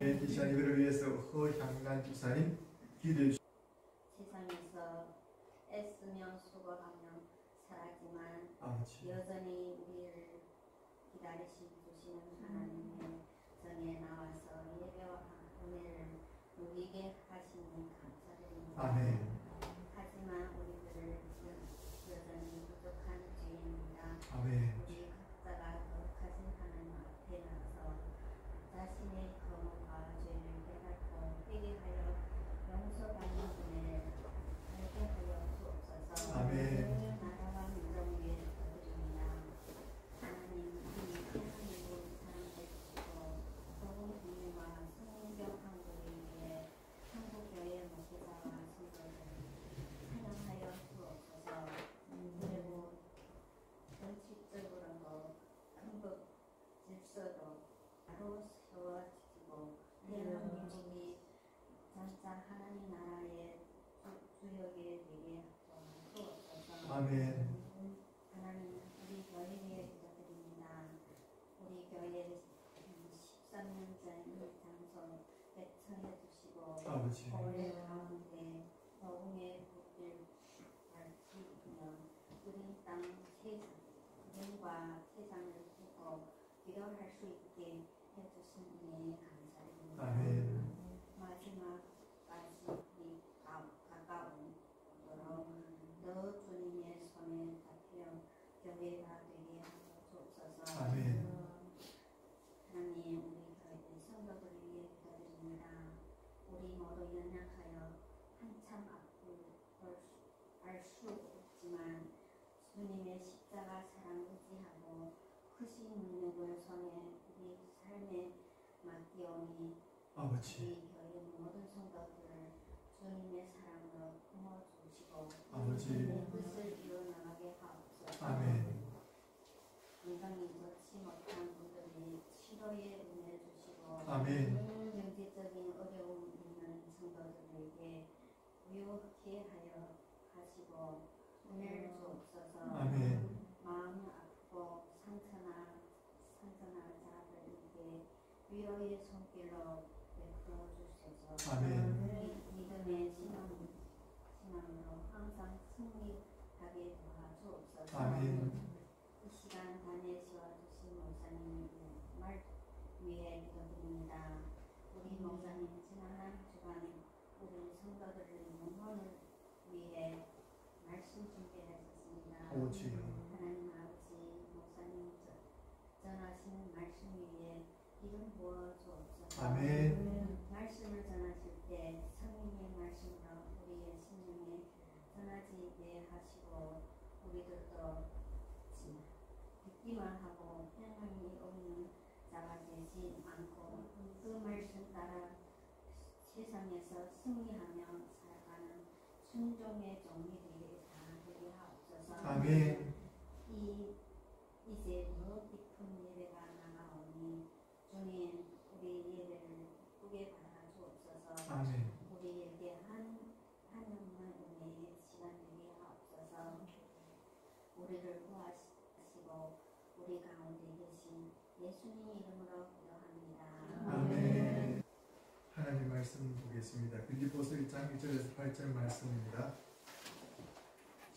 이 시간 이들을 위해서 허향란 집사님 기도해 주시옵소서. 세상에서 애쓰며 수고하며 살았지만 아버지, 여전히 우리를 기다리시는 하나님의 전에 나와서 예배와 은혜를 누리게 하시니 감사드립니다. 아멘. 하지만 우리들을 여전히 부족한 죄인입니다. 아멘. 우리 각자가 거룩하신 하나님 앞에 나서 자신의 거룩과 죄를 깨닫고 회개하여 용서받는 은혜를 알게 하여 주옵소서. 아멘. 나라와 민족 위에 기도드립니다. 하나님, 우리 하나님을 사랑해 주시고 좋은 국민과 성경 한국인에게 한국교회 목회자와 성도들 찬양하여 주옵소서. 그리고 정치적으로도 헌법 질서도 바로 세워지고 대한민국이 장차 하나님 나라의 주역이 되게 도와주옵소서. 아멘. 하나님, 우리 교회에 기도드립니다. 우리 교회 13년 전 이 장소 배청해 주시고 아버지, 올해 가운데 복음의 불을 밝히며 우리 땅 세상과 세상을 두고 기도할 수 있게 해주신 은혜에 감사드립니다. 아멘. 마지막까지 우리 가까운 도록 너 주님의 손에 잡혀 교회가 되게 하여 주옵소서. 아멘. 하나님, 우리 교회 성도들을 위해 기도드립니다. 우리 모두 연약하여 한참 앞을 알 수 없지만 주님의 십자가 사랑 의지하고 크신 능력을 손에 우리 삶에 맡기오니 아버지, 우리 교회 모든 성도들을 주님의 사랑으로 품어주시고 아버지. 주님의 뜻을 이루어나가게 하옵소서. 아멘. 건강이 좋지 못한 분들이 치료에 은혜 주시고 아멘. 경제적인 어려움 있는 성도들에게 부유케 하여 하시고 은혜를 주옵소서. 아멘. 마음이 아프고 상처나 자들에게 위로의 손길로 베풀어 주소서. 아멘. 믿음의 신앙으로 항상 승리하게 도와주옵소서. 아멘. 이 시간 단에 세워주신 목사님 말 위해 기도드립니다. 우리 목사님 지난 한 주간 우리 성도들의 영혼을 위해 말씀 준비하셨습니다. 아버지, 하나님 아버지, 목사님 전하시는 말씀 위에 기름 부어 주옵소서. 아멘. 말씀을 전하실 때 성령의 말씀으로 우리의 심령에 전하지게 하시고 우리들도 듣기만 하고 행함이 없는 자가 되지 않고 그 말씀 따라 세상에서 승리하며 살아가는 순종의 종이들이 다 되게 하옵소서. 아멘. 이제 더 깊은 예배가 나가오니 주님, 우리 예배를 기쁘게 받아 주옵소서. 아멘. 우리에게 하나님의 은혜의 시간 되게 하옵소서. 우리를 구하시고 우리 가운데 계신 예수님 이름으로 기도합니다. 아멘. 하나님 말씀 보겠습니다. 빌립보서 1장 1절에서 8절 말씀입니다.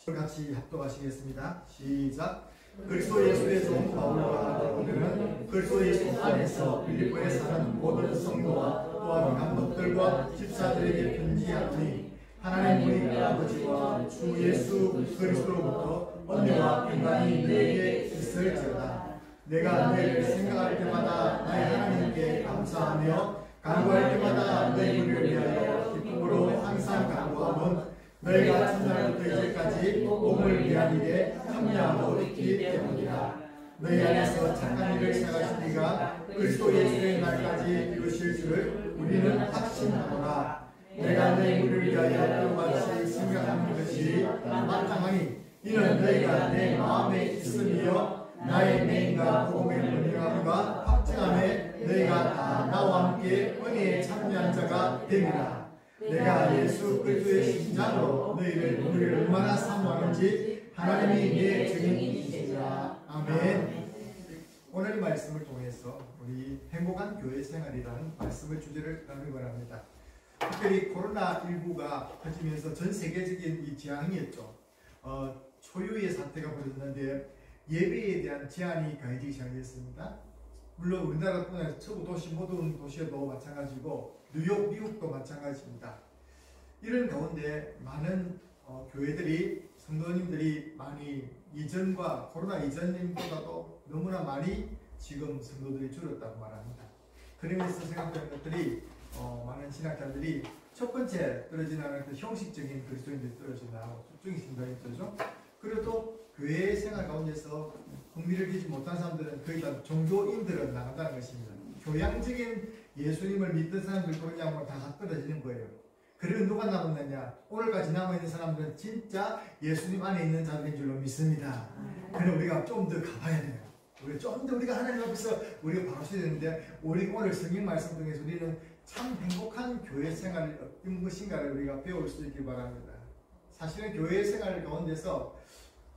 같이 합독하시겠습니다. 시작. 그리스도 예수에서 온 바울과 오늘은 그리스도 예수 안에서 빌립보에 사는 모든 성도와 또한 감독들과 집사들에게 편지하노니 하나님 우리 아버지와 주 예수 그리스도로부터 은혜와 평강이 너에게 있을지어다. 내가 너희를 생각할 때마다 나의 하나님께 감사하며 간구할 때마다 너희를 위하여 기쁨으로 항상 간구함은 너희가 첫날부터 이제까지 복음을 위한 일에 참여하고 있기 때문이다. 너희 안에서 착한 일을 시작하신 이가 그리스도 예수의 날까지 이루실 줄을 우리는 확신하노라. 내가 너희 일을 위하여 또다시 생각하는 것이 마땅하니 이는 너희가 내 마음에 있음이요 나의 맹인과 복음의 분명함과 확증함에 너희가 다 나와 함께 은혜에 참여한 자가 됨이라. 내가 예수 그리스도의 심장으로 너희를 얼마나 사모하는지 하나님이 내 증인이시라. 아멘. 오늘 이 말씀을 통해서 우리 행복한 교회 생활이라는 말씀의 주제를 나누기 원합니다. 특별히 코로나19가 터지면서 전 세계적인 이 재앙이었죠. 초유의 사태가 벌어졌는데 예배에 대한 제한이 가해지기 시작했습니다. 물론 우리나라뿐 아니라 서구 도시 모든 도시에도 마찬가지고 뉴욕, 미국도 마찬가지입니다. 이런 가운데 많은 교회들이 성도님들이 많이 이전과 코로나 이전보다도 너무나 많이 지금 성도들이 줄었다고 말합니다. 그러면서 생각하는 것들이 많은 신학자들이 첫 번째 떨어지는 그 형식적인 그리스도인들이 떨어진다고 수적인 신도인들죠. 그리고 또 교회 생활 가운데서 흥미를 끼지 못한 사람들은 거의 다 종교인들은 나간다는 것입니다. 교양적인 예수님을 믿던 사람들 그러냐면 다 떨어지는 거예요. 그리고 누가 남았느냐? 오늘까지 남아있는 사람들은 진짜 예수님 안에 있는 자들인 줄로 믿습니다. 그럼 우리가 좀 더 가봐야 돼요. 좀 더 우리가 하나님 앞에서 우리가 바로 서야 되는데, 우리 오늘 성경 말씀 중에서 우리는 참 행복한 교회 생활이 어떤 것인가를 우리가 배울 수 있길 바랍니다. 사실은 교회 생활 가운데서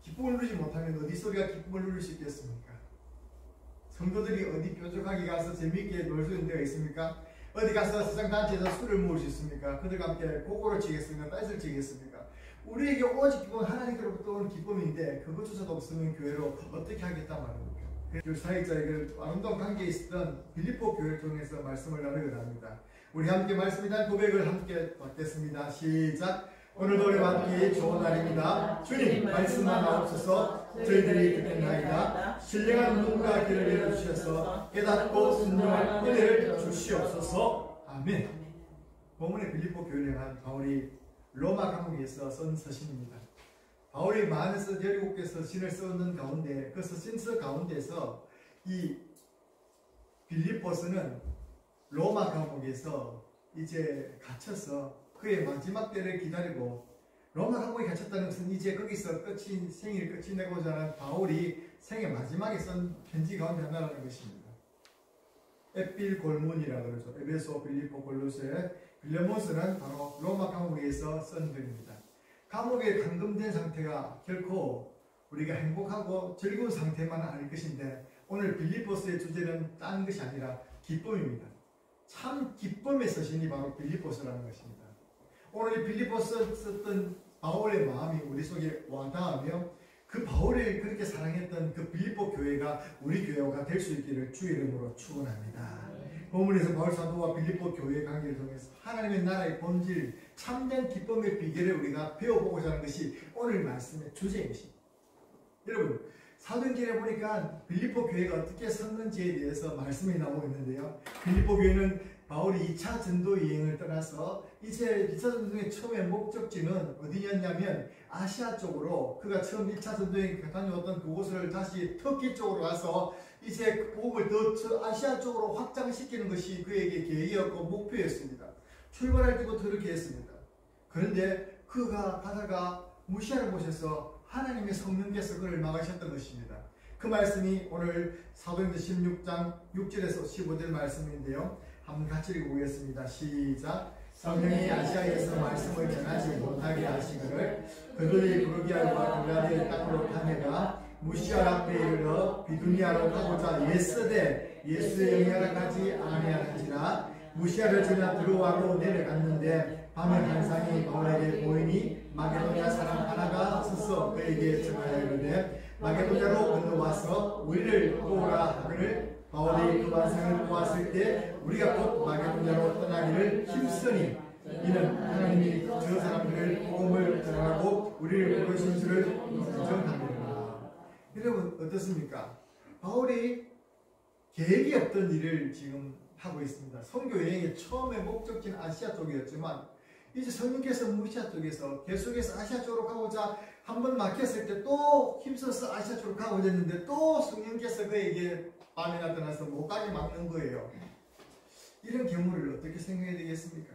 기쁨을 누리지 못하면 어디서 우리가 기쁨을 누릴 수 있겠습니까? 성도들이 어디 뾰족하게 가서 재미있게 놀 수 있는 데가 있습니까? 어디 가서 세상단체에서 술을 먹을 수 있습니까? 그들과 함께 고고를 치겠습니까? 댄스를 치겠습니까? 우리에게 오직 기쁨은 하나님께로부터 오는 기쁨인데 그것조차도 없으면 교회로 어떻게 하겠단 말입니까? 그 사역자의 그 아름다운 관계에 있었던 빌립보 교회를 통해서 말씀을 나누게 합니다. 우리 함께 말씀에 대한 고백을 함께 받겠습니다. 시작! 오늘도 우리와 함께 좋은 날입니다. 주님 말씀만 나옵소서. 저희들이 듣겠나이다. 신령한 눈과 귀를 열어주셔서 깨닫고 순종할 은혜를 주시옵소서. 아멘. 본문의 빌립보 교회를 한 바울이 로마 감옥에서 쓴 서신입니다. 바울이 많은 17개 서신을 썼는 가운데 그 서신서 가운데서 이 빌립보서는 로마 감옥에서 이제 갇혀서 그의 마지막 때를 기다리고, 로마 감옥에 갇혔다는 것은 이제 거기서 생일 끝이 내고자 하는 바울이 생의 마지막에 쓴 편지 가운데 하나라는 것입니다. 에필골문이라고 그러죠. 에베소, 빌립보, 골로새, 빌레몬서는 바로 로마 감옥에서 쓴 글입니다. 감옥에 감금된 상태가 결코 우리가 행복하고 즐거운 상태만 아닐 것인데, 오늘 빌립보서의 주제는 딴 것이 아니라 기쁨입니다. 참 기쁨의 서신이 바로 빌립보서라는 것입니다. 오늘 이 빌립보서 썼던 바울의 마음이 우리 속에 와닿으며 그 바울을 그렇게 사랑했던 그 빌립보 교회가 우리 교회가 될 수 있기를 주의 이름으로 축원합니다. 본문에서 바울 사도와 빌립보 교회의 관계를 통해서 하나님의 나라의 본질, 참된 기쁨의 비결을 우리가 배워보고자 하는 것이 오늘 말씀의 주제인 것입니다. 여러분, 사도행전에 보니까 빌립보 교회가 어떻게 섰는지에 대해서 말씀이 나오고 있는데요. 빌립보 교회는 바울이 2차 전도 여행을 떠나서 이제 2차 전도의 처음의 목적지는 어디였냐면 아시아 쪽으로, 그가 처음 1차 전도여행 다녀왔던 그곳을 다시 터키 쪽으로 가서 이제 복음을 더 아시아 쪽으로 확장시키는 것이 그에게 계획이었고 목표였습니다. 출발할 때부터 그렇게 했습니다. 그런데 그가 가다가 무시하는 곳에서 하나님의 성령께서 그를 막으셨던 것입니다. 그 말씀이 오늘 사도행전 16장 6절에서 15절 말씀인데요. 한번 같이 읽어보겠습니다. 시작! 성령이 아시아에서 말씀을 전하지 못하게 하시거늘 그들이 부르기아와 갈라디아 땅으로 다녀가 무시아 앞에 이르러 비두니아로 가고자 애쓰되 예수의 영향을 가지 아니하는지라. 무시아를 지나 드로아로 내려갔는데 밤에 환상이 바울에게 보이니 마게도냐 사람 하나가 서서 그에게 전하여 이르되 마게도냐로 건너와서 우리를 도우라 하거늘 바울이 그 환상을 보았을 때 우리가 곧 마게도냐로 떠나기를 힘쓰니 이는 하나님이 저 사람들을 복음을 전하고 우리를 부르신 줄을 인정합니다. 여러분 어떻습니까? 바울이 계획이 없던 일을 지금 하고 있습니다. 선교 여행의 처음에 목적지는 아시아 쪽이었지만 이제 성령께서 무시아 쪽에서 계속해서 아시아 쪽으로 가고자 한번 막혔을 때 또 힘써서 아시아 쪽으로 가고자 했는데 또 성령께서 그에게 밤에 나타나서 못 가게 막는 거예요. 이런 경우를 어떻게 생각해야 되겠습니까?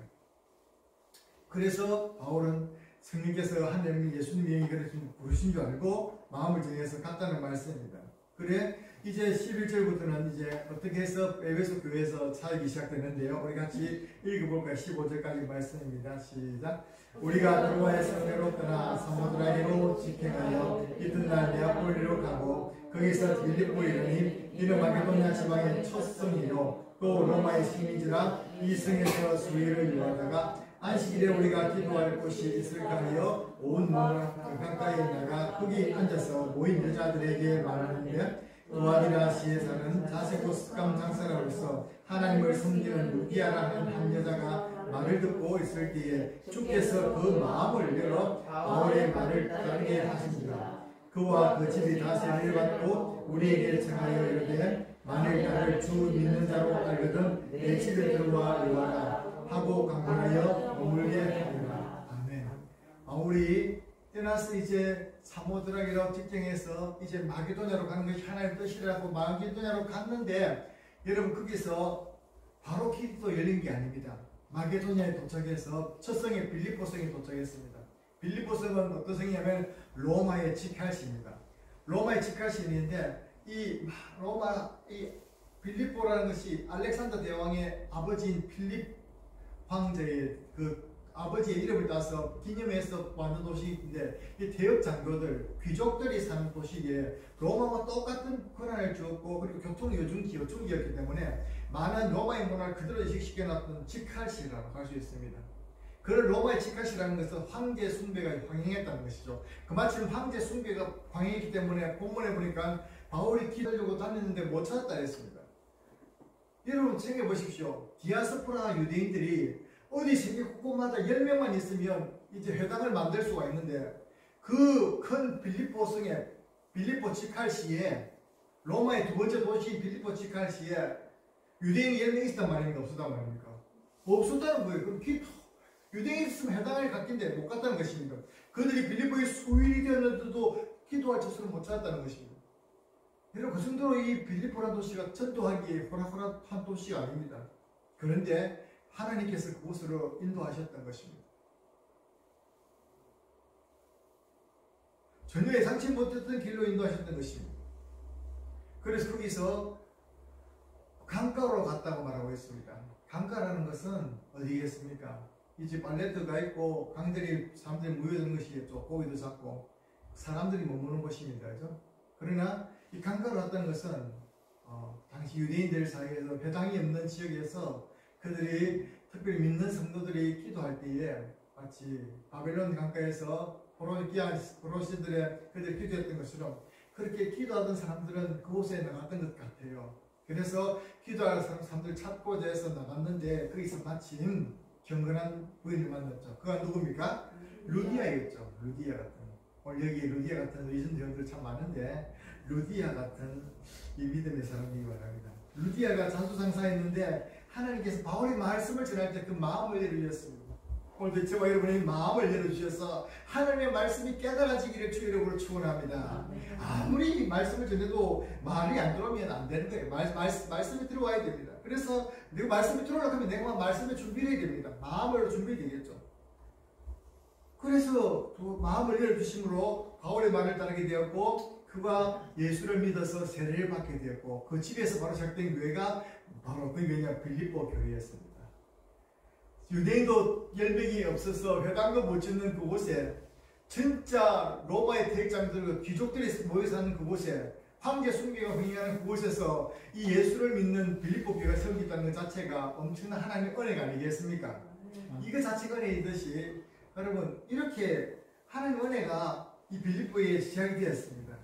그래서 바울은 성령께서 하나님이 예수님의 영이 그렇게 부르신 줄 알고 마음을 정해서 갔다는 말씀입니다. 그래 이제 11절부터는 이제 어떻게 해서 에베소 교회에서 사역이 시작되는데요. 우리 같이 읽어볼까요? 15절까지 말씀입니다. 시작. 우리가 드로아에서 배로 떠나 사모드라게로 직행하여 이튿날 네아폴리로 가고 거기서 빌립보 이르니 이는 마게도냐 지방의 첫 성이요 또 로마의 식민지라 이 성에서 수일을 유하다가 안식일에 우리가 기도할 곳이 있을까 하여 온 강가에 나가 거기 앉아서 모인 여자들에게 말하는데 도아디라시에 사는 자세고 습감 장사로서 하나님을 섬기는 루디아라는 한 여자가 말을 듣고 있을 때에 주께서 그 마음을 열어 바울의 말을 따르게 하십니다. 그와 그 집이 다 세례를 받고 우리에게 청하여 이르되 만일 나를 주 믿는 자로 알거든 내 집에 들어와 요하라 하고 강권하여 머물게 하리라. 아멘. 바울이 떠나서 이제 사모드락이라고 직정해서 이제 마게도냐로 가는 것이 하나님의 뜻이라고 마게도냐로 갔는데 여러분 거기서 바로 길도 열린 게 아닙니다. 마게도냐에 도착해서 첫 성에 빌립보 성에 도착했습니다. 빌립보 성은 어떤 성이냐면 로마의 직할시입니다. 로마의 직할시인데 이 로마 이 빌립보라는 것이 알렉산더 대왕의 아버지인 필립 황제의 그 아버지의 이름을 따서 기념해서 만든 도시인데 이 대역 장교들, 귀족들이 사는 도시에 로마와 똑같은 권한을 주었고 그리고 교통 요충지였기 때문에 많은 로마의 문화를 그대로 이식시켜놨던 직할시라고 할 수 있습니다. 그런 로마의 직할시라는 것은 황제 숭배가 광행했다는 것이죠. 그마침 황제 숭배가 광행했기 때문에 본문에 보니까 바울이 기도하려고 다녔는데 못 찾았다 했습니다. 여러분 챙겨보십시오. 디아스포라 유대인들이 어디 세계 곳곳마다 10명만 있으면 이제 회당을 만들 수가 있는데 그 큰 빌립보 성에 빌립보 직할시에 로마의 두 번째 도시인 빌립보 직할시에 유대인이 10명 있었단 말입니까? 없었단 말입니까? 없었다는 거예요. 그럼 유대인이 있으면 회당을 갔긴데 못 갔다는 것입니다. 그들이 빌립보의 수일이 되었는데도 기도할 처소를 못 찾았다는 것입니다. 여러분 그 정도로 이 빌립보라는 도시가 전도하기에 호락호락한 도시가 아닙니다. 그런데 하나님께서 그곳으로 인도하셨던 것입니다. 전혀 예상치 못했던 길로 인도하셨던 것입니다. 그래서 거기서 강가로 갔다고 말하고 있습니다. 강가라는 것은 어디겠습니까? 이제 발레트가 있고 강들이 사람들이 모여드는 것이겠죠. 고기도 잡고 사람들이 머무는 곳입니다. 그죠? 그러나 이 강가로 갔다는 것은 당시 유대인들 사이에서 회당이 없는 지역에서 그들이 특별히 믿는 성도들이 기도할 때에 마치 바벨론 강가에서 포로시들의 그들이 기도했던 것처럼 그렇게 기도하던 사람들은 그곳에 나갔던 것 같아요. 그래서 기도할 사람들 찾고자 해서 나갔는데 거기서 마침 경건한 부인을 만났죠. 그가 누굽니까? 루디아였죠. 루디아 같은. 오늘 여기 루디아 같은 의존대원들 참 많은데 루디아 같은 이 믿음의 사람이기 바랍니다. 루디아가 자수상사했는데 하나님께서 바울의 말씀을 전할 때 그 마음을 열어주셨습니다. 오늘도 저와 여러분의 마음을 열어주셔서 하나님의 말씀이 깨달아지기를 주의 이름으로 축원합니다. 아무리 말씀을 전해도 말이 안 들어오면 안 되는 거예요. 말씀이 들어와야 됩니다. 그래서 내가 말씀이 들어오려고 하면 내가 말씀을 준비를 해야 됩니다. 마음을 준비되겠죠. 그래서 또 마음을 열어주심으로 바울의 말을 따르게 되었고 그가 예수를 믿어서 세례를 받게 되었고 그 집에서 바로 시작된 교회가 바로 그 교회가 빌립보 교회였습니다. 유대인도 열명이 없어서 회당도 못 짓는 그곳에 진짜 로마의 대장들 귀족들이 모여 사는 그곳에 황제 숭배가 흥행하는 그곳에서 이 예수를 믿는 빌립보 교회가 세워졌다는 것 자체가 엄청난 하나님의 은혜가 아니겠습니까? 이거 자체가 은혜이듯이 여러분 이렇게 하나님의 은혜가 이 빌립보에 시작이 되었습니다.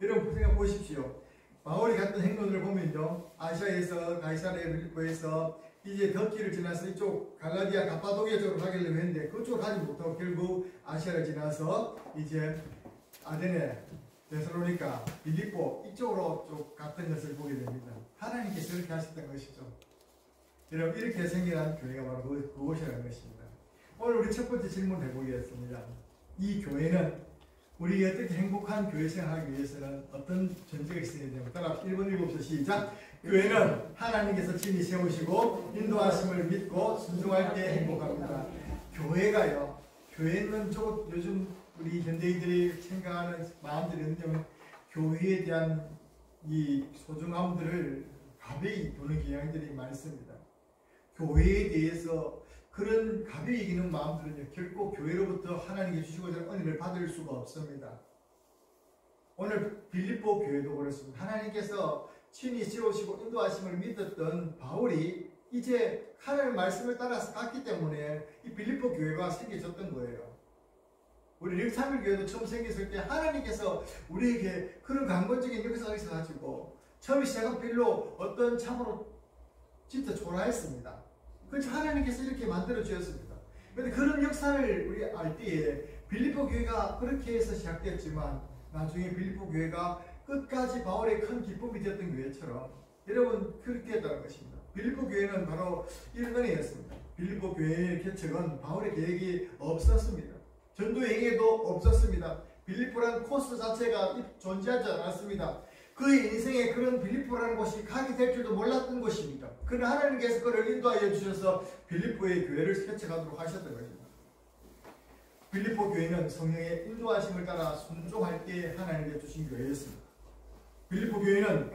여러분 생각해 보십시오. 바울이 갔던 행로들을 보면요. 아시아에서 가이사랴 빌립보에서 이제 덕기를 지나서 이쪽 갈라디아 갑바도기아 쪽으로 가려고 했는데 그쪽으로 가지 못하고 결국 아시아를 지나서 이제 아데네, 데살로니가, 빌립보 이쪽으로 쭉 갔던 것을 보게 됩니다. 하나님께서 이렇게 하셨던 것이죠. 여러분 이렇게 생겨난 교회가 바로 그곳이라는 것입니다. 오늘 우리 첫 번째 질문 해보겠습니다. 이 교회는 우리가 어떻게 행복한 교회 생활하기 위해서는 어떤 전제가 있어야 됩니까? 따라 1번 읽어보세요. 시작! 교회는 하나님께서 친히 세우시고 인도하심을 믿고 순종할 때 행복합니다. 교회가요. 교회는 요즘 우리 현대인들이 생각하는 마음들이 있는데 교회에 대한 이 소중함들을 가벼이 보는 경향들이 많습니다. 교회에 대해서 그런 가벼이 여기는 마음들은요, 결코 교회로부터 하나님께 주시고자 하는 은혜를 받을 수가 없습니다. 오늘 빌립보 교회도 그렇습니다. 하나님께서 친히 세우시고 인도하심을 믿었던 바울이 이제 하나님의 말씀을 따라서 갔기 때문에 이 빌립보 교회가 생겨졌던 거예요. 우리 131교회도 처음 생겼을 때 하나님께서 우리에게 그런 강건적인 역사가 있어가지고 처음에 시작한 빌로 어떤 참으로 진짜 초라했습니다. 그래서 하나님께서 이렇게 만들어 주셨습니다. 그런데 그런 역사를 우리 알 때에 빌립보 교회가 그렇게 해서 시작됐지만 나중에 빌립보 교회가 끝까지 바울의 큰 기쁨이 되었던 교회처럼 여러분 그렇게 했다는 것입니다. 빌립보 교회는 바로 이런 은혜였습니다. 빌립보 교회의 개척은 바울의 계획이 없었습니다. 전도 행위도 없었습니다. 빌립보라는 코스 자체가 존재하지 않았습니다. 그의 인생에 그런 빌립보라는 곳이 가게 될 줄도 몰랐던 곳입니다. 그러나 하나님께서 그를 인도하여 주셔서 빌립보의 교회를 개척하도록 하셨던 것입니다. 빌립보 교회는 성령의 인도하심을 따라 순종할 때 하나님께 주신 교회였습니다. 빌립보 교회는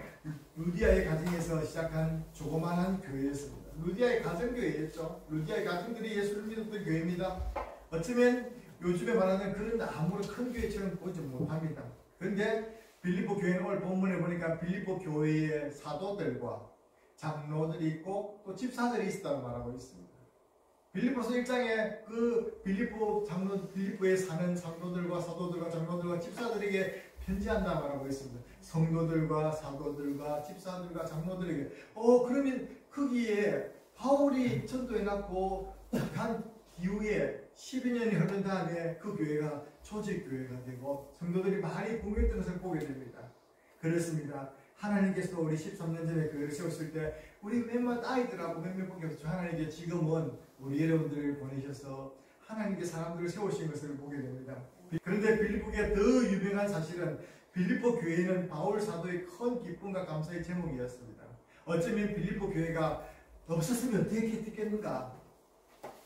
루디아의 가정에서 시작한 조그마한 교회였습니다. 루디아의 가정교회였죠. 루디아의 가정들이 예수를 믿었던 교회입니다. 어쩌면 요즘에 말하는 그런 아무런 큰 교회처럼 보지 못합니다. 그런데 빌립보 교회는 오늘 본문에 보니까 빌립보 교회의 사도들과 장로들이 있고 또 집사들이 있었다고 말하고 있습니다. 빌립보서 1장에 그 빌립보에 사는 장로들과 사도들과 장로들과 집사들에게 편지한다 말하고 있습니다. 성도들과 사도들과 집사들과 장로들에게. 그러면 거기에 바울이 전도해갖고 간 이후에 12년이 흐른 다음에 그 교회가 조직교회가 되고 성도들이 많이 붕괴했던 것을 보게 됩니다. 그렇습니다. 하나님께서 우리 13년 전에 교회를 세웠을 때 우리 몇몇 아이들하고 몇몇 분이 없죠. 하나님께 지금은 우리 여러분들을 보내셔서 하나님께 사람들을 세우신 것을 보게 됩니다. 그런데 빌립보가 더 유명한 사실은 빌립보 교회는 바울 사도의 큰 기쁨과 감사의 제목이었습니다. 어쩌면 빌립보 교회가 없었으면 어떻게 됐겠는가?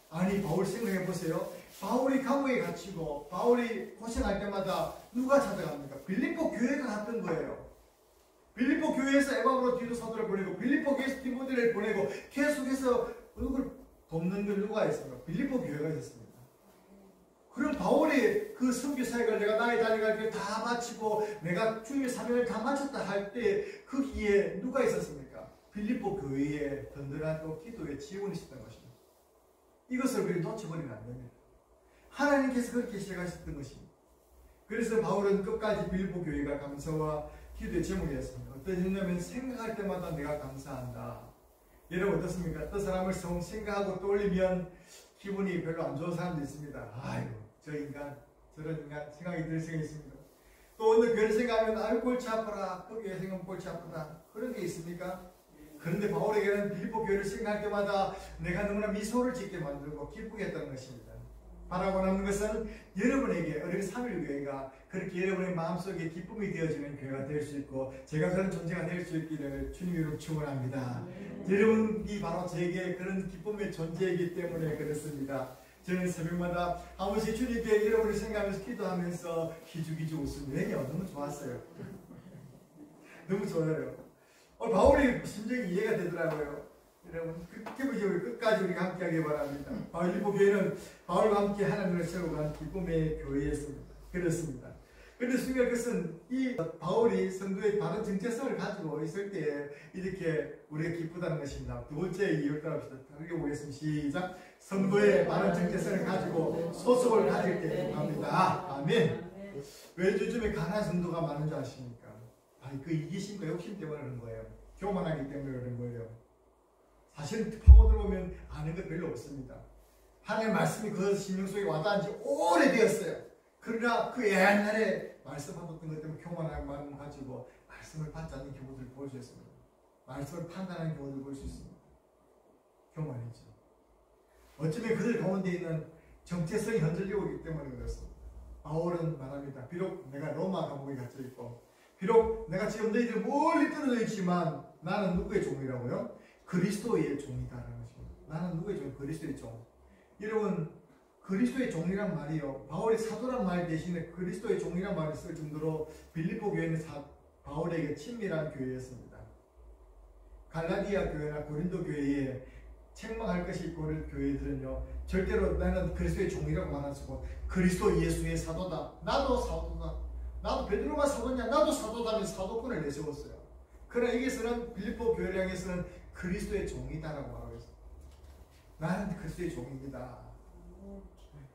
아니 바울 생각해 보세요. 바울이 감옥에 갇히고 바울이 고생할 때마다 누가 찾아갑니까? 빌립보 교회가 갔던 거예요. 빌립보 교회에서 에바브로 디도 사도를 보내고 빌립보 교회에서 디모데를 보내고 계속해서 누굴 돕는 걸 누가 했습니까? 빌립보 교회가 있었습니다. 그럼 바울이 그 선교 사역을 내가 나의 달려갈 길 다 마치고 내가 주님의 사명을 다 마쳤다 할 때 거기에 누가 있었습니까? 빌립보 교회에 든든한 또 기도의 지원이 있었던 것입니다. 이것을 우리 놓쳐버리면 안 됩니다. 하나님께서 그렇게 시작하셨던 것입니다. 그래서 바울은 끝까지 빌립보 교회가 감사와 기도의 제목이었습니다. 어떠냐면 생각할 때마다 내가 감사한다. 여러분 어떻습니까? 어떤 사람을 생각하고 떠올리면 기분이 별로 안 좋은 사람도 있습니다. 아이고 저 인간 저런 인간 생각이 들 수가 있습니다. 또 어느 교회를 생각하면 아유 골치 아파라. 그 교회 생각하면 골치 아프다. 그런 게 있습니까? 그런데 바울에게는 빌립보 교회를 생각할 때마다 내가 너무나 미소를 짓게 만들고 기쁘게 했다는 것입니다. 바라고 남는 것은 여러분에게 어린 3.1교회가 그렇게 여러분의 마음속에 기쁨이 되어지는 교회가 될 수 있고 제가 그런 존재가 될 수 있기를 주님 이름으로 축원합니다. 여러분이 바로 제게 그런 기쁨의 존재이기 때문에 그렇습니다. 저는 새벽마다 한 번씩 주님께 여러분을 생각하면서 기도하면서 기죽기죽 웃습니다. 왜냐? 너무 좋았어요. 너무 좋아요. 바울의 심정이 이해가 되더라고요. 여러분 끝까지 우리가 함께 하기 바랍니다. 빌립보 교회는 바울과 함께 하나님을 세워간 기쁨의 교회였습니다. 그렇습니다. 그런데 중요한 것은 이 바울이 성도의 바른 정체성을 가지고 있을 때에 이렇게 우리가 기쁘다는 것입니다. 두 번째 이유를 따라합시다. 읽어보겠습니다. 시작. 성도의 바른 정체성을 가지고 소속을 가질 때 기뻐합니다. 아멘. 왜 요즘에 가난한 성도가 많은 줄 아십니까? 그 이기심과 욕심 때문에 그런 거예요. 교만하기 때문에 그런 거예요. 사실은 파고들어보면 아는 것 별로 없습니다. 하나님의 말씀이 그 심령 속에 와닿은 지 오래되었어요. 그러나 그 옛날에 말씀하셨던 것 때문에 교만한 마음을 가지고 말씀을 받지 않는 경우들을 볼 수 있습니다. 말씀을 판단하는 경우들을 볼 수 있습니다. 교만이죠. 어쩌면 그들 가운데 있는 정체성이 흔들리고 있기 때문에 그렇습니다. 바울은 말합니다. 비록 내가 로마 감옥에 갇혀있고 비록 내가 지금 너희들 멀리 떨어져 있지만 나는 누구의 종이라고요? 그리스도의 종이다라는 것입니다. 나는 누구의 종? 그리스도의 종. 여러분 그리스도의 종이란 말이요. 바울이 사도란 말 대신에 그리스도의 종이란 말을 쓸 정도로 빌립보 교회는 바울에게 친밀한 교회였습니다. 갈라디아 교회나 고린도 교회에 책망할 것이 있고 교회들은요, 절대로 나는 그리스도의 종이라고 말하고 그리스도 예수의 사도다, 나도 사도다, 나도 베드로가 사도냐, 나도 사도다면서 사도권을 내세웠어요. 그러나 여기서는 빌립보 교회를 향해서는 그리스도의 종이다라고 말하고 있어요. 나는 그리스도의 종입니다.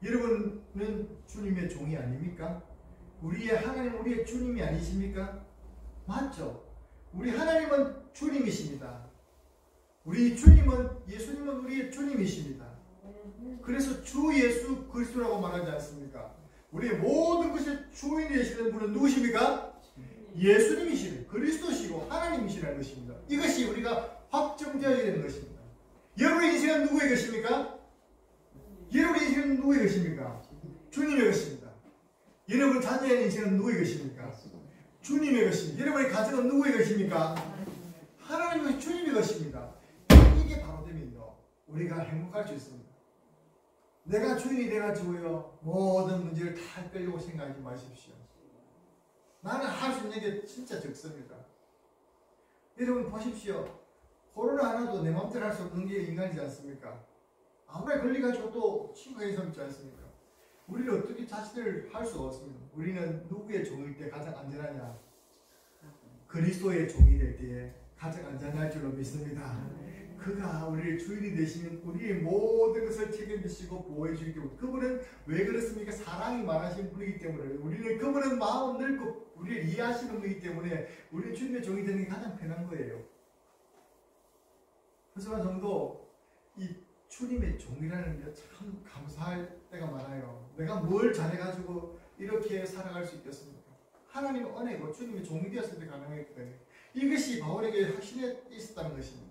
여러분은 주님의 종이 아닙니까? 우리의 하나님, 우리의 주님이 아니십니까? 맞죠? 우리 하나님은 주님이십니다. 우리 주님은, 예수님은 우리의 주님이십니다. 그래서 주 예수 그리스도라고 말하지 않습니까? 우리의 모든 것의 주인이 되시는 분은 누구십니까? 예수님이시고 그리스도시고 하나님이시라는 것입니다. 이것이 우리가 확정되어야 되는 것입니다. 여러분의 인생은 누구의 것입니까? 여러분의 인생은 누구의 것입니까? 주님의 것입니다. 여러분 자녀의 인생은 누구의 것입니까? 주님의 것입니다. 여러분의 가정은 누구의 것입니까? 하나님의 주님의 것입니다. 이게 바로 되면요, 우리가 행복할 수 있습니다. 내가 주인이 돼가지고요, 모든 문제를 다 헷갈리고 생각하지 마십시오. 나는 할 수 있는 게 진짜 적습니다. 여러분 보십시오. 코로나 하나도 내 마음대로 할 수 없는 게 인간이지 않습니까? 아무리 걸려가지고 또 친구가 있지 않습니까? 우리는 어떻게 자신을 할 수 없습니다. 우리는 누구의 종일 때 가장 안전하냐? 그리스도의 종이 될 때에 가장 안전할 줄로 믿습니다. 그가 우리의 주인이 되시면 우리의 모든 것을 책임지시고 보호해 주기 때문에, 그분은 왜 그렇습니까? 사랑이 많으신 분이기 때문에, 우리는 그분은 마음 넓고 우리를 이해하시는 분이기 때문에 우리 주님의 종이 되는 게 가장 편한 거예요. 그래서 정도 이 주님의 종이라는 게 참 감사할 때가 많아요. 내가 뭘 잘해가지고 이렇게 살아갈 수 있겠습니까? 하나님의 은혜고 주님의 종이 되었을 때 가능했거든요. 이것이 바울에게 확신에 있었다는 것입니다.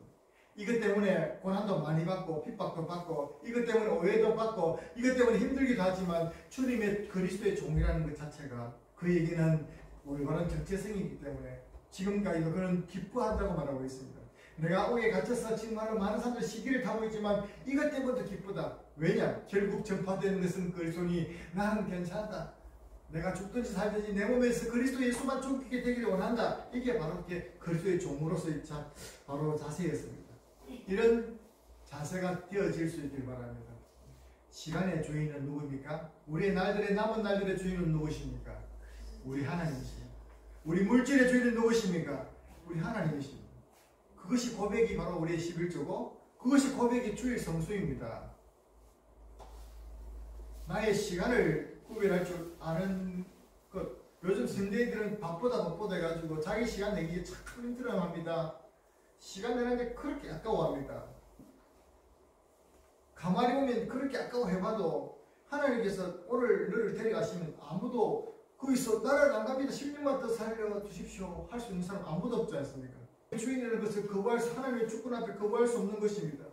이것 때문에 고난도 많이 받고 핍박도 받고 이것 때문에 오해도 받고 이것 때문에 힘들기도 하지만 주님의 그리스도의 종이라는 것 자체가 그에게는 올바른 정체성이기 때문에 지금까지도 그는 기뻐한다고 말하고 있습니다. 내가 옥에 갇혀서 정말로 많은 사람들이 시기를 타고 있지만 이것 때문에도 기쁘다. 왜냐? 결국 전파되는 것은 그리스도니 나는 괜찮다. 내가 죽든지 살든지 내 몸에서 그리스도 예수만 쫓기게 되기를 원한다. 이게 바로 그리스도의 종으로서의 바로 자세였습니다. 이런 자세가 되어질 수 있길 바랍니다. 시간의 주인은 누구입니까? 우리의 날들의 남은 날들의 주인은 누구십니까? 우리 하나님이십니다. 우리 물질의 주인은 누구십니까? 우리 하나님이십니다. 그것이 고백이 바로 우리의 11조고 그것이 고백이 주일 성수입니다. 나의 시간을 구별할 줄 아는 것. 요즘 현대인들은 바쁘다 해가지고 자기 시간 내기 참 힘들어합니다. 시간 내는데 그렇게 아까워합니다. 가만히 보면 그렇게 아까워해봐도 하나님께서 오늘 너를 데려가시면 아무도 거기서 나를 안 갑니다. 16만 더 살려주십시오 할 수 있는 사람 아무도 없지 않습니까? 주인이라는 것을 거부할 수, 하나님의 주권 앞에 거부할 수 없는 것입니다.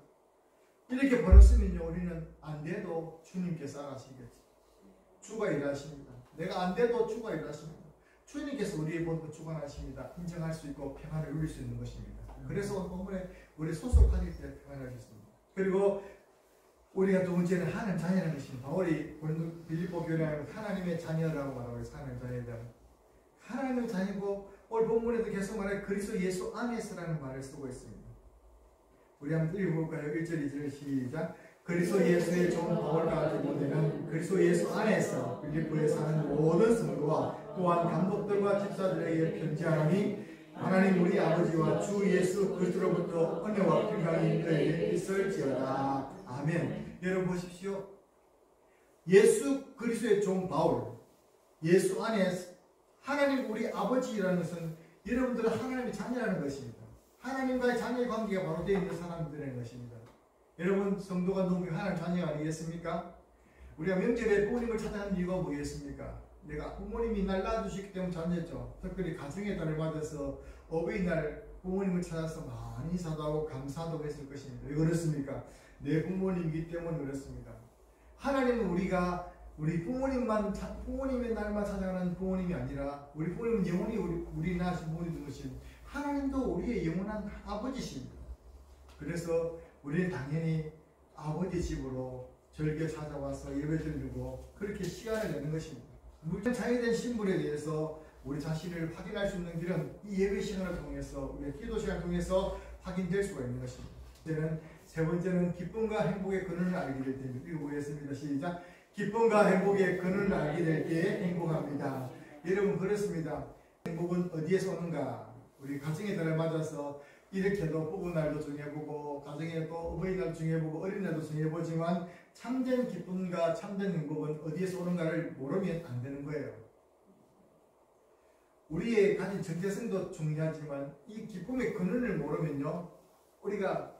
이렇게 버렸으면요, 우리는 안 돼도 주님께서 알아시겠지. 주가 일하십니다. 내가 안 돼도 주가 일하십니다. 주님께서 우리의 모든 주관하십니다. 인정할 수 있고 평안을 누릴 수 있는 것입니다. 그래서 오늘 본문에 우리 소속하실 때 평안을 주십니다. 그리고 우리가 두 번째는 하나님 자녀라는 것입니다. 바울이 빌립보 교회에 하나님의 자녀라고 말하고 있어요. 하나님 자녀들. 하나님의 자녀고 오늘 본문에도 계속 말해 그리스도 예수 안에서라는 말을 쓰고 있습니다. 우리 한번 읽어볼까요? 1절 2절 시작. 그리스도 예수의 종 바울과 디모데는 그리스도 예수 안에서 빌립보에 사는 모든 성도와 또한 감독들과 집사들에게 편지하노니 하나님 우리 아버지와 주 예수 그리스도로부터 은혜와 평강이 너희에게 있을지어다. 아멘. 여러분 보십시오. 예수 그리스도의 종 바울, 예수 안에 하나님 우리 아버지라는 것은 여러분들은 하나님의 자녀라는 것입니다. 하나님과의 자녀의 관계가 바로 되어 있는 사람들의 것입니다. 여러분 성도가 누구면 하나님 자녀 아니겠습니까? 우리가 명절에 부모님을 찾아가는 이유가 뭐겠습니까? 내가 부모님이 날 낳아주시기 때문에 자녀죠. 특별히 가정의 달을 맞아서 어버이날 부모님을 찾아서 많이 인사도 감사도 했을 것입니다. 왜 그렇습니까? 내 부모님이기 때문에 그렇습니다. 하나님은 우리가 우리 부모님의 날만 찾아가는 부모님이 아니라 우리 부모님은 영원히 우리 낳으신 부모님 것이 하나님도 우리의 영원한 아버지십니다. 그래서 우리는 당연히 아버지 집으로 절개 찾아와서 예배 드리고 그렇게 시간을 내는 것입니다. 물론 자유된 신분에 대해서 우리 자신을 확인할 수 있는 길은 이 예배 시간을 통해서, 우리의 기도 시간을 통해서 확인될 수가 있는 것입니다. 세 번째는 기쁨과 행복의 근원을 알게 될 때입니다. 읽어보겠습니다. 시작. 기쁨과 행복의 근원을 알게 될 때에 행복합니다. 여러분, 그렇습니다. 행복은 어디에서 오는가? 우리 가정의 달을 맞아서 이렇게도 부부날도 정해보고, 가정에 또 어버이날도 정해보고, 어린날도 정해보지만 참된 기쁨과 참된 행복은 어디에서 오는가를 모르면 안 되는 거예요. 우리의 가진 정체성도 중요하지만 이 기쁨의 근원을 모르면요, 우리가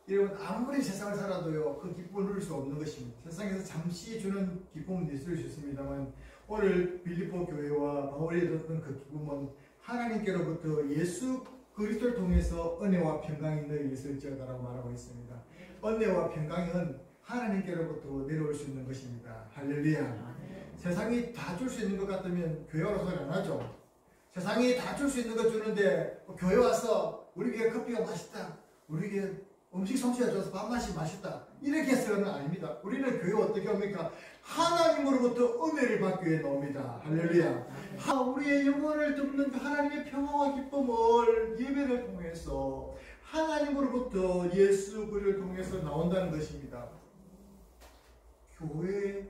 여러분 아무리 세상을 살아도요 그 기쁨을 누릴 수 없는 것입니다. 세상에서 잠시 주는 기쁨은 있을 수 있습니다만, 오늘 빌립보 교회와 바울이 얻었던 그 기쁨은 하나님께로부터 예수 그리스도를 통해서 은혜와 평강이 너희에게 있을지어다라고 말하고 있습니다. 은혜와 평강은 하나님께로부터 내려올 수 있는 것입니다. 할렐루야. 세상이 다 줄 수 있는 것 같으면 교회로 소리 안 하죠. 세상이 다 줄 수 있는 거 주는데 교회 와서 우리 교회 커피가 맛있다, 우리 교회 음식 솜씨가 좋아서 밥맛이 맛있다, 이렇게 해서는 아닙니다. 우리는 교회 어떻게 합니까? 하나님으로부터 은혜를 받기 위해 나옵니다. 할렐루야. 우리의 영혼을 덮는 하나님의 평화와 기쁨을 예배를 통해서 하나님으로부터 예수 그리스도를 통해서 나온다는 것입니다. 교회에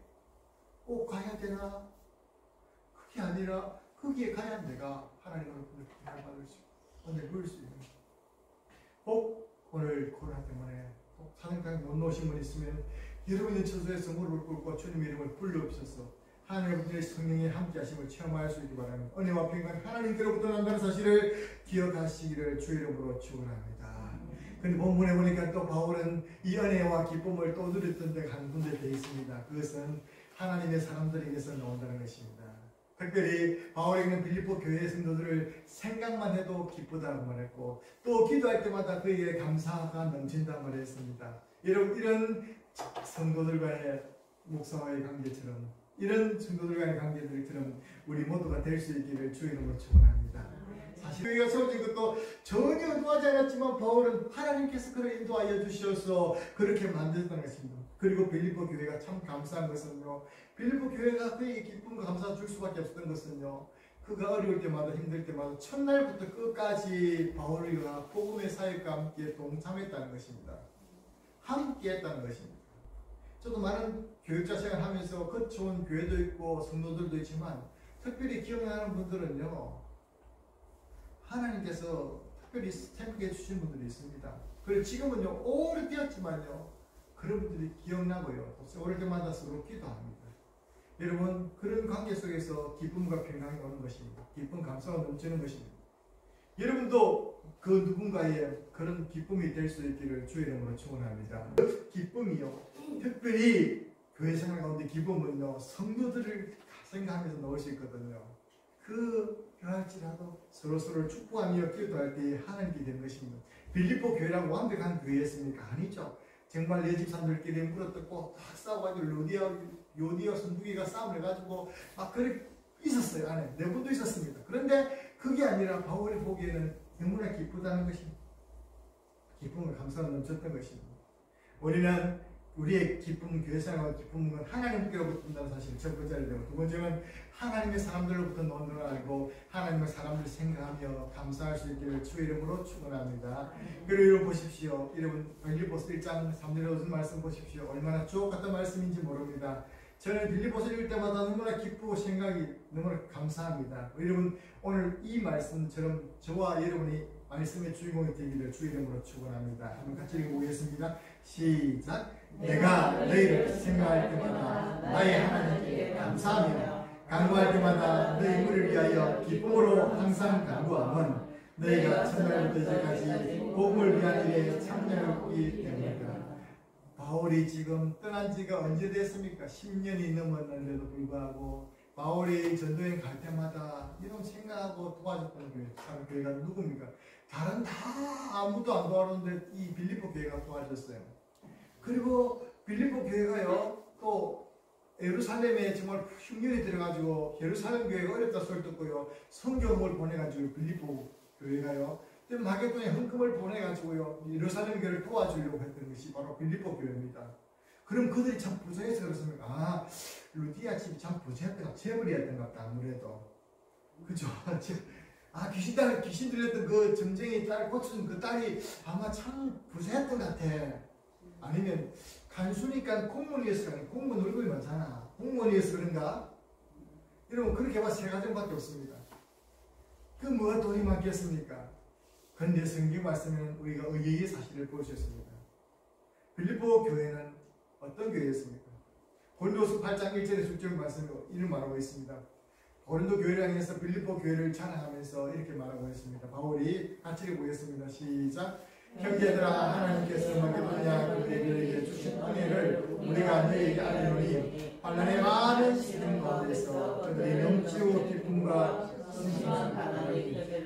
꼭 가야 되나? 그게 아니라 거기에 가야 내가 하나님으로부터 받을 수 있고 은혜를 누릴 수 있는 거예요. 꼭 오늘 코로나 때문에 사정당에 못 놓으신 분 있으면 여러분의 처소에서 무릎을 꿇고 주님의 이름을 불러옵소서. 하나님의 성령의 함께 하심을 체험할 수 있기 바랍니다. 은혜와 평강 하나님께로부터 난다는 사실을 기억하시기를 주 이름으로 축원합니다. 근데 본문에 보니까 또 바울은 이 은혜와 기쁨을 또 누렸던 데가 한 군데 되어 있습니다. 그것은 하나님의 사람들에게서 나온다는 것입니다. 특별히 바울에게는 빌립보 교회 성도들을 생각만 해도 기쁘다고 말했고, 또 기도할 때마다 그에게 감사가 넘친다고 말했습니다. 여러분, 이런 성도들과의 목사와의 관계처럼, 이런 성도들과의 관계들처럼 우리 모두가 될 수 있기를 주의 이름으로 축원합니다. 사실 교회가 세워진 것도 전혀 의도하지 않았지만 바울은 하나님께서 그를 인도하여 주셔서 그렇게 만들었다는 것입니다. 그리고 빌립보 교회가 참 감사한 것은요, 빌립보 교회가 그에게 기쁨과 감사를 줄 수밖에 없었던 것은요, 그가 어려울 때마다 힘들 때마다 첫날부터 끝까지 바울과 복음의 사역과 함께 동참했다는 것입니다. 함께 했다는 것입니다. 저도 많은 교육자 생활하면서 거쳐온 교회도 있고 성도들도 있지만, 특별히 기억나는 분들은요, 하나님께서 특별히 스탬프해 주신 분들이 있습니다. 그리고 지금은요 오래되었지만요 그런 분들이 기억나고요, 오를 때마다 서로 기도합니다. 여러분, 그런 관계 속에서 기쁨과 평강이 오는 것입니다. 기쁨, 감사가 넘치는 것입니다. 여러분도 그 누군가의 그런 기쁨이 될 수 있기를 주의 이름으로 축원합니다. 기쁨이요, 특별히 교회 생활 가운데 기쁨은요 성도들을 생각하면서 넣을 수 있거든요. 그할지라도 서로서로 축복하며 기도할 때 하나님께 되는 것입니다. 빌립보 교회라고 완벽한 교회였습니까? 아니죠. 정말 내 집사람들끼리 물어뜯고 막 싸워가지고 요디어 선두기가 싸움을 해가지고 막 그렇게 있었어요. 안에 내분도 있었습니다. 그런데 그게 아니라 바울이 보기에는 너무나 기쁘다는 것입니다. 기쁨을 감사가 넘쳤던 것입니다. 우리는 우리의 기쁨, 교회생활과 기쁨은 하나님께로부터 온다는 사실을 첫 번째로 되고, 두 번째는 하나님의 사람들로부터 나오는 걸 알고 하나님의 사람들을 생각하며 감사할 수 있기를 주의 이름으로 축원합니다. 그리고 여러분 보십시오. 여러분 빌립보서 1장 3절에 무슨 말씀 보십시오. 얼마나 주옥 같은 말씀인지 모릅니다. 저는 빌립보서 읽을 때마다 너무나 기쁘고 생각이 너무나 감사합니다. 여러분, 오늘 이 말씀처럼 저와 여러분이 말씀의 주인공이 되기를 주의 이름으로 축원합니다. 한번 같이 읽어보겠습니다. 시작. 내가 너희를 생각할 때마다 나의 하나님께 감사하며 간구할 때마다 너희 물을 위하여 기쁨으로 항상 간구함은 너희가 첫날부터 이제까지 복음을 위한 일에 참여했기 때문이다. 바울이 지금 떠난 지가 언제 됐습니까? 10년이 넘었는데도 불구하고 바울이 전도여행 갈 때마다 이런 생각하고 도와줬던 교회가 누굽니까? 다른 다 아무도 안 도와줬는데 이 빌립보 교회가 도와줬어요. 그리고 빌립보 교회가요, 또 예루살렘에 정말 흉년이 들어가지고 예루살렘 교회가 어렵다 소리 듣고요, 성경을 보내가지고 빌립보 교회가요, 마게도에 헌금을 보내가지고요 예루살렘 교회를 도와주려고 했던 것이 바로 빌립보 교회입니다. 그럼 그들이 참 부자해서 그렇습니까? 루디아 집이 참 부자였던가, 재벌이었던가 보다. 아무래도 그죠? 귀신 들렸던 그 점쟁이 딸 고쳐준 그 딸이 아마 참 부자였던 것 같아. 아니면 간수니까 공무원이어서 그런가? 공무원 월급이 많잖아. 공무원이어서 그런가? 여러분 그렇게 봐 세 가정밖에 없습니다. 그 뭐가 돈이 많겠습니까? 그런데 성경 말씀에는 우리가 의의 사실을 볼 수 있습니다. 빌립보 교회는 어떤 교회였습니까? 고린도서 8장 1절의 숙제의 말씀으로 이를 말하고 있습니다. 고린도 교회를 향해서 빌립보 교회를 자랑하면서 이렇게 말하고 있습니다. 바울이 같이 읽어보겠습니다. 시작. 형제들아, 하나님께서 마게도냐 교회들에게 주신 은혜를 우리가 너희에게 알리노니 환난의 많은 시름 가운데서 그들이 넘치고 기쁨과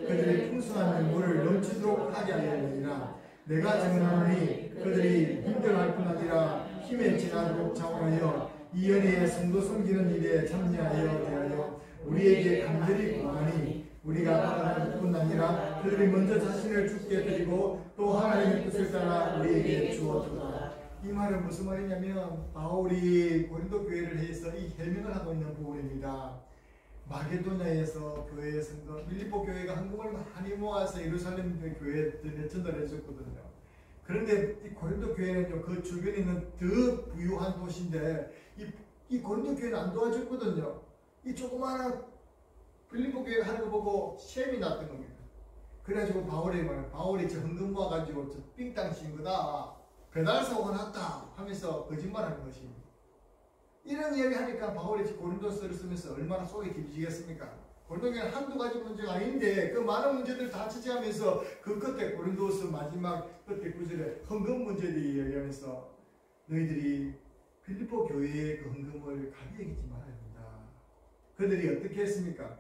그들이 풍성한 물을 넘치도록 하게 하려니라. 내가 증언하노니 그들이 힘들어할 뿐 아니라 힘에 지나도록 자원하여 이 은혜의 성도 섬기는 일에 참여하여 대하여 우리에게 간절히 구하니 우리가 받아낼 뿐 아니라 그들이 먼저 자신을 주께 드리고 또 하나님의 뜻을 따라 우리에게 주었도다. 이 말은 무슨 말이냐면 바울이 고린도 교회를 해서 이 해명을 하고 있는 부분입니다. 마게도냐에서 교회의 성도 빌립보 교회가 헌금을 많이 모아서 예루살렘 교회에 전달해 줬거든요. 그런데 이 고린도 교회는요, 그 주변에 있는 더 부유한 도시인데 이 고린도 교회는 안 도와줬거든요. 이 조그마한 빌립보 교회가 하는 거 보고 시험이 났던 겁니다. 그래가지고 바울이 저 헌금 모아가지고 저 삥땅 친 거다, 배달사고가 났다 하면서 거짓말하는 것입니다. 이런 이야기 하니까 바울이 고린도서를 쓰면서 얼마나 속이 깊어지겠습니까? 고린도 교회는 한두 가지 문제가 아닌데 그 많은 문제들을 다 지지하면서 그 끝에 고린도서 마지막 끝에 구절에 헌금 문제를 이야기하면서 너희들이 빌립보 교회의 그 헌금을 가벼이 여기지 말아야 한다. 그들이 어떻게 했습니까?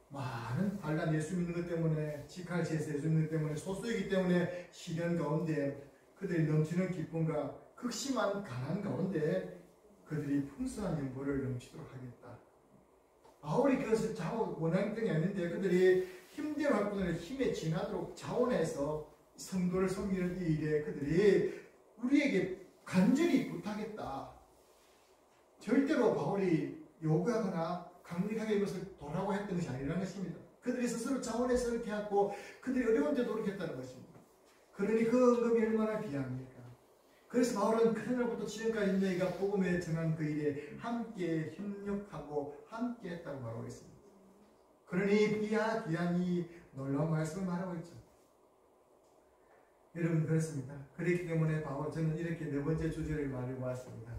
많은 반란 예수 믿는 것 때문에 직할 제사 예수 믿는 것 때문에 소수이기 때문에 시련 가운데 그들이 넘치는 기쁨과 극심한 가난 가운데 그들이 풍성한 연보를 넘치도록 하겠다. 바울이 그것을 원하는 게 아닌데 그들이 힘들어할 뿐 아니라 힘에 지나도록 자원해서 성도를 섬기는 이 일에 그들이 우리에게 간절히 부탁했다. 절대로 바울이 요구하거나 강력하게 이것을 도라고 했던 것이 아니라는 것입니다. 그들이 스스로 자원해서 이렇게 하고 그들이 어려운데도 그렇게 했다는 것입니다. 그러니 그 언급이 얼마나 귀합니까? 그래서 바울은 그날부터 지금까지 너희가 복음에 전한 그 일에 함께 협력하고 함께 했다고 말하고 있습니다. 그러니 귀한 이 놀라운 말씀을 말하고 있죠. 여러분 그렇습니다. 그렇기 때문에 저는 이렇게 네 번째 주제를 말해보았습니다.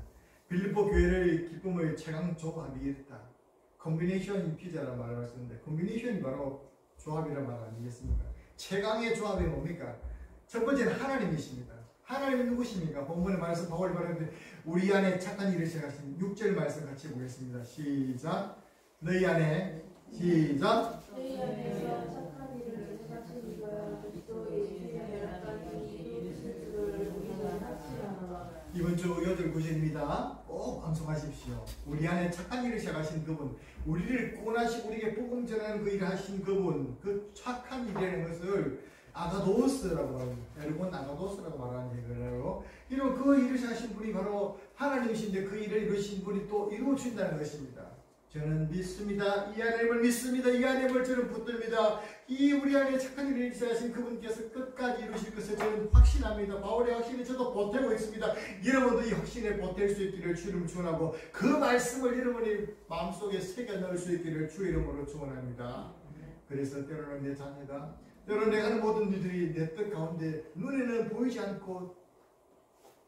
빌립보 교회를 기쁨의 최강 조합이 있다. 콤비네이션 피자라는 말을 하셨는데 콤비네이션이 바로 조합이라는 말 아니겠습니까? 최강의 조합이 뭡니까? 첫 번째는 하나님이십니다. 하나님은 누구십니까? 본문에 말해서 바울이 말하는데 우리 안에 착한 일을 시작하신 6절 말씀 같이 보겠습니다. 시작. 너희 안에 시작. 너희 안에서 착한 일을 시작하신 이가 그리스도 예수의 날까지 이루실 줄을 우리가 확신하노라. 이번 주 8, 9절입니다. 꼭 암송하십시오. 우리 안에 착한 일을 시작하신 그분, 우리를 구원하시고 우리에게 복음 전하는 그 일을 하신 그분, 그 착한 일이라는 것을 아가도스라고 합니다. 여러분 아가도스라고 말하는 얘기를 이런 그 일을 하신 분이 바로 하나님이신데 그 일을 이루신 분이 또 이루어진다는 것입니다. 저는 믿습니다. 이 하나님을 믿습니다. 이 하나님을 저는 붙듭니다. 이 우리 안에 착한 일을 하신 그분께서 끝까지 이루실 것을 저는 확신합니다. 바울의 확신에 저도 보태고 있습니다. 여러분도 이 확신에 보탤 수 있기를 주 이름으로 축원하고 그 말씀을 여러분이 마음속에 새겨 넣을 수 있기를 주 이름으로 축원합니다. 그래서 때로는 내 자녀가 때로는 내가 하는 모든 일들이 내 뜻 가운데 눈에는 보이지 않고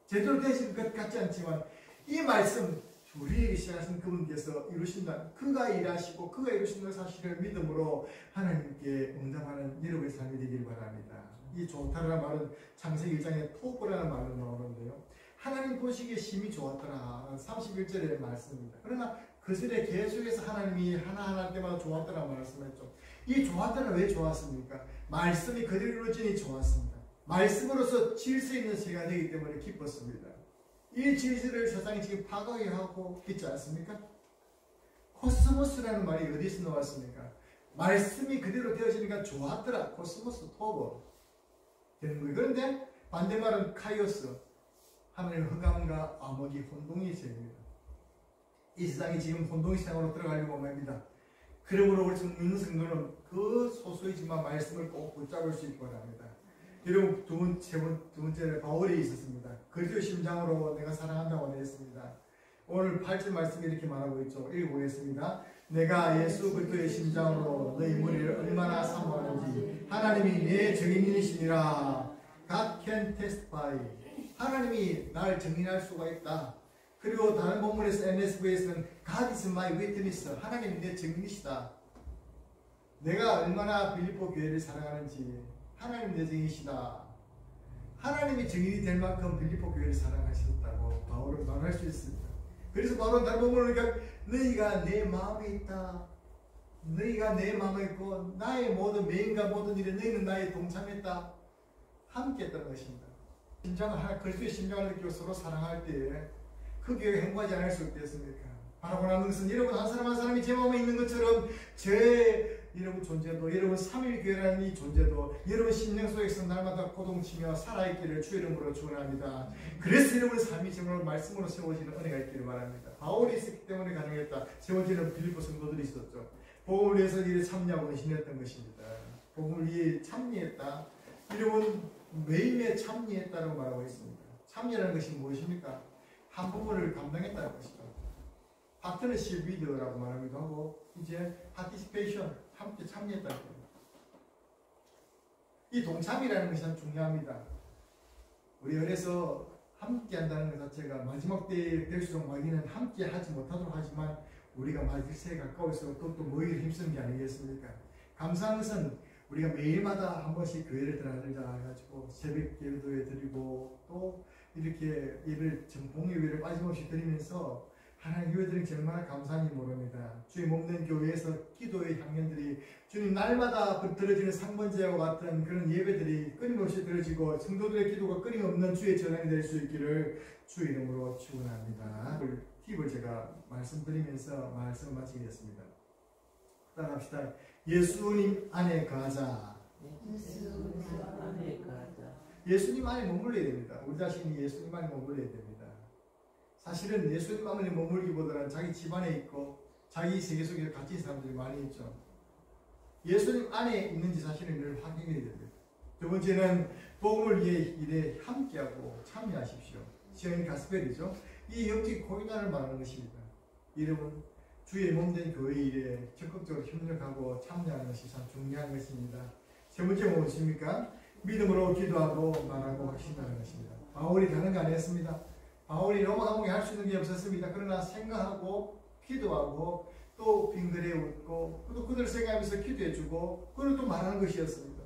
제대로 되실 것 같지 않지만 이 말씀 우리에게 시작하신 그분께서 이루신다. 그가 일하시고 그가 이루신 사실을 믿음으로 하나님께 응답하는 여러분의 삶이 되길 바랍니다. 이 좋다라는 말은 창세기 1장에 토브라는 말로 나오는데요. 하나님 보시기에 심히 좋았더라. 31절의 말씀입니다. 그러나 그들의 계속해서 하나님이 하나하나 할 때마다 좋았더라 말씀했죠. 이 좋았더라 왜 좋았습니까? 말씀이 그대로 이루어지니 좋았습니다. 말씀으로서 질서 있는 세가 되기 때문에 기뻤습니다. 이 질서를 세상이 지금 파괴하고 있지 않습니까? 코스모스라는 말이 어디서 나왔습니까? 말씀이 그대로 되어지니까 좋았더라. 코스모스, 토버 되는 거예요. 그런데 반대말은 카이오스, 하나님의 흑암과 암흑이 혼동이 세입니다. 이 세상이 지금 혼동의 세상으로 들어가려고 합니다. 그러므로 우리 믿는 성도는 그 소수이지만 말씀을 꼭 붙잡을 수 있기 바랍니다. 여러분 두 번째는 바울이 있었습니다. 그리스도의 심장으로 내가 사랑한다고 했습니다. 오늘 8절 말씀이 이렇게 말하고 있죠. 읽어보겠습니다. 내가 예수 그리스도의 심장으로 너희 무리를 얼마나 사모하는지 하나님이 내 증인이시니라. God can testify. 하나님이 날 증인할 수가 있다. 그리고 다른 본문에서 NSV에서는 God is my witness. 하나님이 내 증인이시다. 내가 얼마나 빌립보 교회를 사랑하는지 하나님 내 증인이시다. 하나님이 증인이 될 만큼 빌립보 교회를 사랑하셨다고 바울은 말할 수 있습니다. 그래서 바울은 다른 본문을 보니까 너희가 내 마음에 있다. 너희가 내 마음에 있고 나의 모든 메인과 모든 일에 너희는 나의 동참했다. 함께 했다는 것입니다. 심장을 그리스도의 심장을 느끼고 서로 사랑할 때에 그 교회가 행복하지 않을 수 없겠습니까? 바라고 나는 것은 여러분 한 사람 한 사람이 제 마음에 있는 것처럼 제 여러분 존재도 여러분 3일 교회라는 이 존재도 여러분 심령 속에서 날마다 고동치며 살아있기를 주 이름으로 축원합니다. 그래서 여러분의 삶이 정말 말씀으로 세워지는 은혜가 있기를 바랍니다. 바울이 있었기 때문에 가능했다. 세 번째는 빌립보 성도들이 있었죠. 복음을 위해서 일에 참여하고 헌신했던 것입니다. 복음을 위해 참여했다. 여러분 매일매일 참여했다고 말하고 있습니다. 참여라는 것이 무엇입니까? 한 부분을 감당했다는 것이죠. 파트너십 위드라고 말하기도 하고 이제 파티시페이션 함께 참여했다는 겁니다. 이 동참이라는 것이 참 중요합니다. 우리 어려서 함께 한다는 것 자체가 마지막 때에 될수록 마귀는 함께 하지 못하도록 하지만 우리가 마지막 새에 가까울수록 또 모이기를 힘쓰는 게 아니겠습니까? 감사한 것은 우리가 매일마다 한 번씩 교회를 들어가자 해가지고 새벽 기도에 드리고 또 이렇게 예배를 봉의 예배를 빠짐없이 드리면서 하나님 교회들이 정말 감사한지 모릅니다. 주의 몸된 교회에서 기도의 향연들이 주님 날마다 들어지는 상번제와 같은 그런 예배들이 끊임없이 들어지고 성도들의 기도가 끊임없는 주의 전환이 될 수 있기를 주 이름으로 축원합니다. 팁을 제가 말씀드리면서 말씀을 마치겠습니다. 따라합시다. 예수님 안에 가자. 예수님 안에 머물러야 됩니다. 우리 자신이 예수님 안에 머물러야 됩니다. 사실은 예수님 안에 머물기보다는 자기 집안에 있고 자기 세계 속에 갇힌 사람들이 많이 있죠. 예수님 안에 있는지 사실은 늘 확인해야 됩니다. 두 번째는 복음을 위해 일에 함께하고 참여하십시오. 시어인 가스펠이죠. 이 영적 고인단을 말하는 것입니다. 이름은 주의 몸된 교회 일에 적극적으로 협력하고 참여하는 것이 참 중요한 것입니다. 세 번째 무엇입니까? 믿음으로 기도하고 말하고 확신하는 것입니다. 바울이 다른 거 안 했습니다. 바울이 로마 감옥에 할 수 있는 게 없었습니다. 그러나 생각하고 기도하고 또 빙그레 웃고 또 그들 생각하면서 기도해주고 그리고 또 말하는 것이었습니다.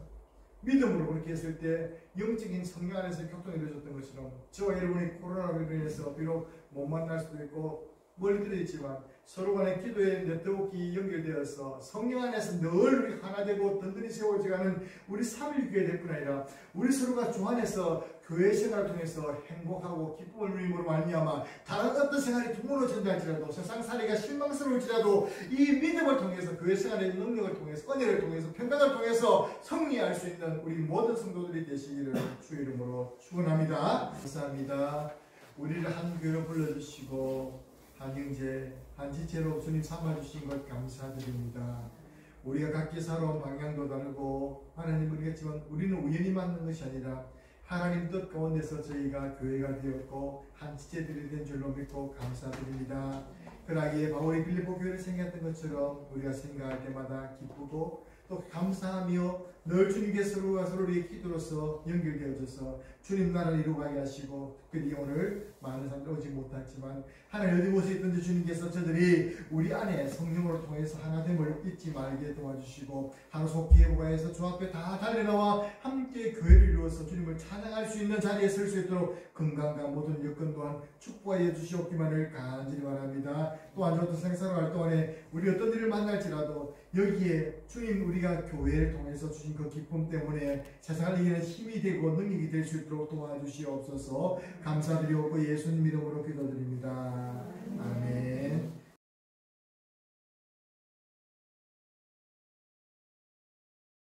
믿음으로 그렇게 했을 때 영적인 성령 안에서 교통이 이루어졌던 것처럼 저와 여러분이 코로나로 인해서 비록 못 만날 수도 있고 멀리 떨어졌지만 서로 간의 기도에 더욱이 연결되어서 성령 안에서 늘 하나 되고 든든히 세워져가는 우리 3일 교회 될 뿐 아니라 우리 서로가 주 안에서 교회 생활을 통해서 행복하고 기쁨을 누림으로 말미암아 다른 어떤 생활이 무너진다 할지라도 세상살이가 실망스러울지라도 이 믿음을 통해서 교회 생활의 능력을 통해서 은혜를 통해서 평강을 통해서 승리할 수 있는 우리 모든 성도들이 되시기를 주 이름으로 축원합니다. 감사합니다. 우리를 한 교회로 불러주시고 한 형제, 한 지체로 주님 삼아주신 것 감사드립니다. 우리가 각기 살아온 방향도 다르고 하나님은 그렇지만 우리는 우연히 만난 것이 아니라 하나님 뜻 가운데서 저희가 교회가 되었고 한 지체들이 된 줄로 믿고 감사드립니다. 그러기에 바울이 빌립보 교회를 생각했던 것처럼 우리가 생각할 때마다 기쁘고 또 감사하며 늘 주님께서 서로의 기도로서 연결되어져서 주님 나라를 이루어가게 하시고 특별히 오늘 많은 사람들 오지 못했지만 하나님 어디 곳에 있든지 주님께서 저들이 우리 안에 성령으로 통해서 하나됨을 잊지 말게 도와주시고 하루속 기회보가에서 주 앞에 다 달려나와 함께 교회를 이루어서 주님을 찬양할 수 있는 자리에 설 수 있도록 건강과 모든 여건 또한 축복하여 주시옵기만을 간절히 바랍니다. 또한 저도 생사를 할 동안에 우리 어떤 일을 만날지라도 여기에 주님 우리가 교회를 통해서 주신 그 기쁨 때문에 세상을 이기는 힘이 되고 능력이 될 수 있도록 도와주시옵소서. 감사드리옵고 예수님 이름으로 기도드립니다. 아멘.